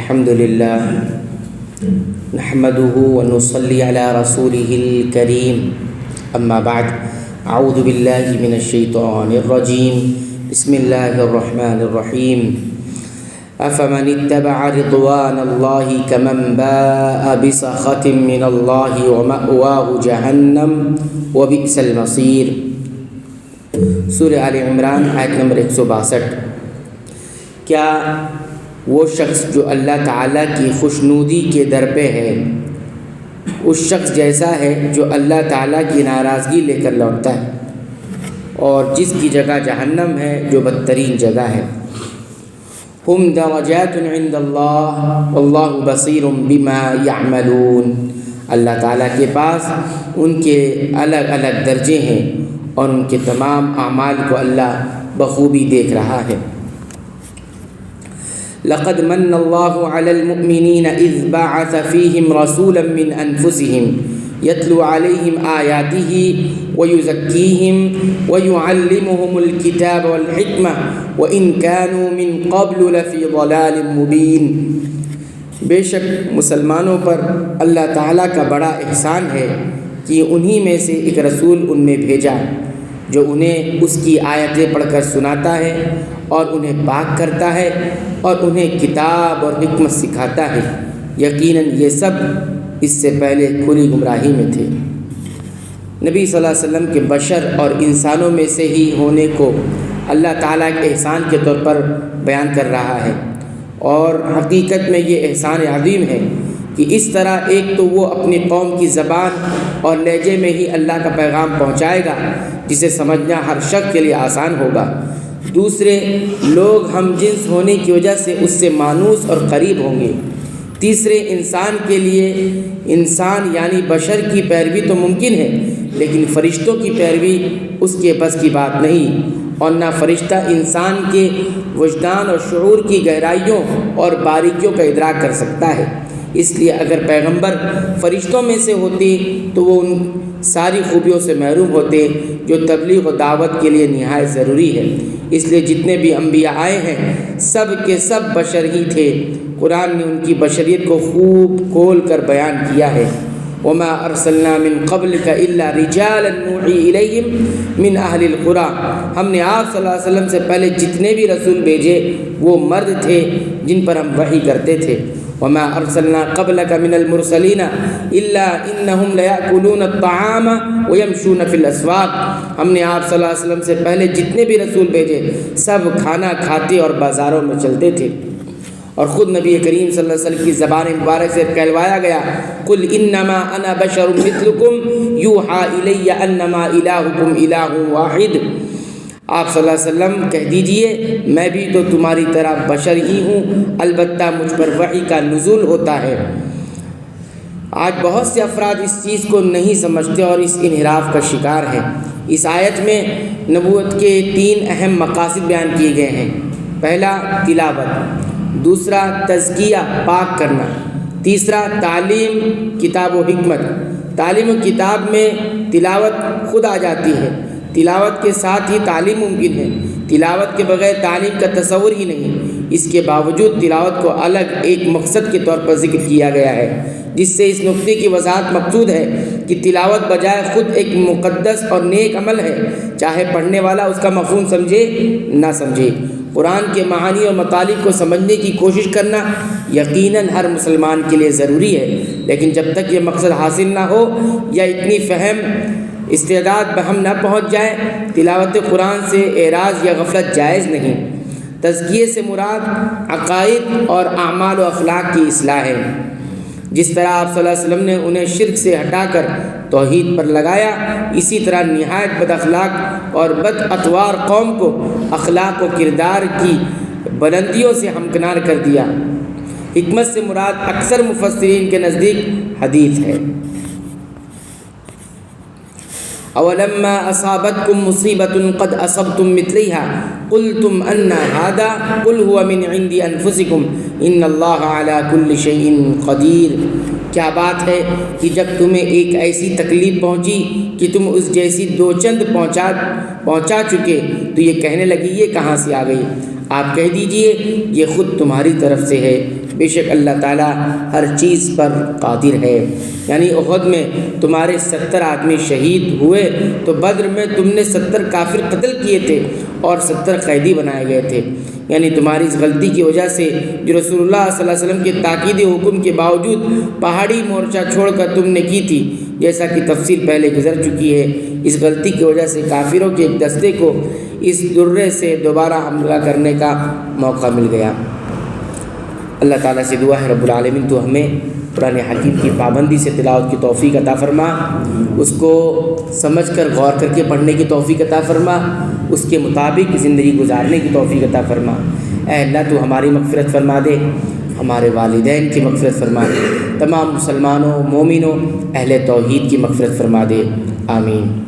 الحمد لله نحمده ونصلي على رسوله الكريم أما بعد أعوذ بالله من الشيطان الرجيم بسم الله الرحمن الرحيم أفمن اتبع رضوان الله كمن باء بسخط من الله ومأواه جهنم وبئس المصير۔ سورہ آل عمران آیت نمبر 162۔ کیا وہ شخص جو اللہ تعالیٰ کی خوشنودی کے در پہ ہے اس شخص جیسا ہے جو اللہ تعالیٰ کی ناراضگی لے کر لوٹتا ہے اور جس کی جگہ جہنم ہے جو بدترین جگہ ہے۔ ہم درجات عند اللہ واللہ بصیر بما یعملون۔ اللہ تعالیٰ کے پاس ان کے الگ الگ درجے ہیں اور ان کے تمام اعمال کو اللہ بخوبی دیکھ رہا ہے۔ لقد من اللہ علی المؤمنین اذ بعث فیہم رسولا من انفسہم یتلو علیہم آیاتہ ویزکیہم ویعلمہم الکتاب والحکمہ وإن كانوا من قبل لفی ضلال مبین۔ بے شک مسلمانوں پر اللہ تعالیٰ کا بڑا احسان ہے کہ انہی میں سے ایک رسول ان میں بھیجا جو انہیں اس کی آیتیں پڑھ کر سناتا ہے اور انہیں پاک کرتا ہے اور انہیں کتاب اور حکمت سکھاتا ہے۔ یقیناً یہ سب اس سے پہلے کھلی گمراہی میں تھے۔ نبی صلی اللہ علیہ وسلم کے بشر اور انسانوں میں سے ہی ہونے کو اللہ تعالیٰ کے احسان کے طور پر بیان کر رہا ہے، اور حقیقت میں یہ احسان عظیم ہے کہ اس طرح ایک تو وہ اپنی قوم کی زبان اور لہجے میں ہی اللہ کا پیغام پہنچائے گا جسے سمجھنا ہر شخص کے لیے آسان ہوگا، دوسرے لوگ ہم جنس ہونے کی وجہ سے اس سے مانوس اور قریب ہوں گے، تیسرے انسان کے لیے انسان یعنی بشر کی پیروی تو ممکن ہے لیکن فرشتوں کی پیروی اس کے بس کی بات نہیں، اور نہ فرشتہ انسان کے وجدان اور شعور کی گہرائیوں اور باریکیوں کا ادراک کر سکتا ہے۔ اس لیے اگر پیغمبر فرشتوں میں سے ہوتے تو وہ ان ساری خوبیوں سے محروم ہوتے جو تبلیغ و دعوت کے لیے نہایت ضروری ہے۔ اس لیے جتنے بھی انبیاء آئے ہیں سب کے سب بشر ہی تھے۔ قرآن نے ان کی بشریت کو خوب کھول کر بیان کیا ہے۔ وما ارسلنا من قبلک الا رجالا نوحی الیہم من اہل القری۔ ہم نے آپ صلی اللہ علیہ وسلم سے پہلے جتنے بھی رسول بھیجے وہ مرد تھے جن پر ہم وحی کرتے تھے۔ وما ارسلنا قبلک من المرسلین الا انہم لیأکلون الطعام ویمشون فی الاسواق۔ ہم نے آپ صلی اللہ علیہ وسلم سے پہلے جتنے بھی رسول بھیجے سب کھانا کھاتے اور بازاروں میں چلتے تھے، اور خود نبی کریم صلی اللہ علیہ وسلم کی زبان مبارک سے کہلوایا گیا قل انما انا بشر مثلکم یوحی الی انما الہکم الہ واحد۔ آپ صلی اللہ علیہ وسلم کہہ دیجئے میں بھی تو تمہاری طرح بشر ہی ہوں، البتہ مجھ پر وحی کا نزول ہوتا ہے۔ آج بہت سے افراد اس چیز کو نہیں سمجھتے اور اس انحراف کا شکار ہیں۔ اس آیت میں نبوت کے 3 اہم مقاصد بیان کیے گئے ہیں۔ پہلا تلاوت، دوسرا تزکیہ پاک کرنا، تیسرا تعلیم کتاب و حکمت۔ تعلیم و کتاب میں تلاوت خود آ جاتی ہے، تلاوت کے ساتھ ہی تعلیم ممکن ہے، تلاوت کے بغیر تعلیم کا تصور ہی نہیں۔ اس کے باوجود تلاوت کو الگ ایک مقصد کے طور پر ذکر کیا گیا ہے، جس سے اس نقطے کی وضاحت مقصود ہے کہ تلاوت بجائے خود ایک مقدس اور نیک عمل ہے، چاہے پڑھنے والا اس کا مفہوم سمجھے نہ سمجھے۔ قرآن کے معانی اور مطالب کو سمجھنے کی کوشش کرنا یقیناً ہر مسلمان کے لیے ضروری ہے، لیکن جب تک یہ مقصد حاصل نہ ہو یا اتنی فہم استعداد بہم نہ پہنچ جائے تلاوت قرآن سے اعراض یا غفلت جائز نہیں۔ تزکیے سے مراد عقائد اور اعمال و اخلاق کی اصلاح ہے۔ جس طرح آپ صلی اللہ علیہ وسلم نے انہیں شرک سے ہٹا کر توحید پر لگایا، اسی طرح نہایت بد اخلاق اور بد اطوار قوم کو اخلاق و کردار کی بلندیوں سے ہمکنار کر دیا۔ حکمت سے مراد اکثر مفسرین کے نزدیک حدیث ہے۔ اولما اصابتکم مصیبۃ قد اصبتم مثلیہا قلتم ان ھذا قل هو من عند انفسکم ان اللہ علی کل شیء قدیر۔ کیا بات ہے کہ جب تمہیں ایک ایسی تکلیف پہنچی کہ تم اس جیسی 2 چند پہنچا چکے تو یہ کہنے لگی یہ کہاں سے آ گئی؟ آپ کہہ دیجئے یہ خود تمہاری طرف سے ہے، بے شک اللہ تعالیٰ ہر چیز پر قادر ہے۔ یعنی احد میں تمہارے 70 آدمی شہید ہوئے تو بدر میں تم نے 70 کافر قتل کیے تھے اور 70 قیدی بنائے گئے تھے۔ یعنی تمہاری اس غلطی کی وجہ سے جو رسول اللہ صلی اللہ علیہ وسلم کے تاکید حکم کے باوجود پہاڑی مورچہ چھوڑ کر تم نے کی تھی، جیسا کہ تفصیل پہلے گزر چکی ہے، اس غلطی کی وجہ سے کافروں کے ایک دستے کو اس درے سے دوبارہ حملہ کرنے کا موقع مل گیا۔ اللہ تعالیٰ سے دعا ہے رب العالمین تو ہمیں قرآن حکیم کی پابندی سے تلاوت کی توفیق عطا فرما، اس کو سمجھ کر غور کر کے پڑھنے کی توفیق عطا فرما، اس کے مطابق زندگی گزارنے کی توفیق عطا فرما۔ اے اللہ تو ہماری مغفرت فرما دے، ہمارے والدین کی مغفرت فرما دے، تمام مسلمانوں مومنوں اہل توحید کی مغفرت فرما دے، آمین۔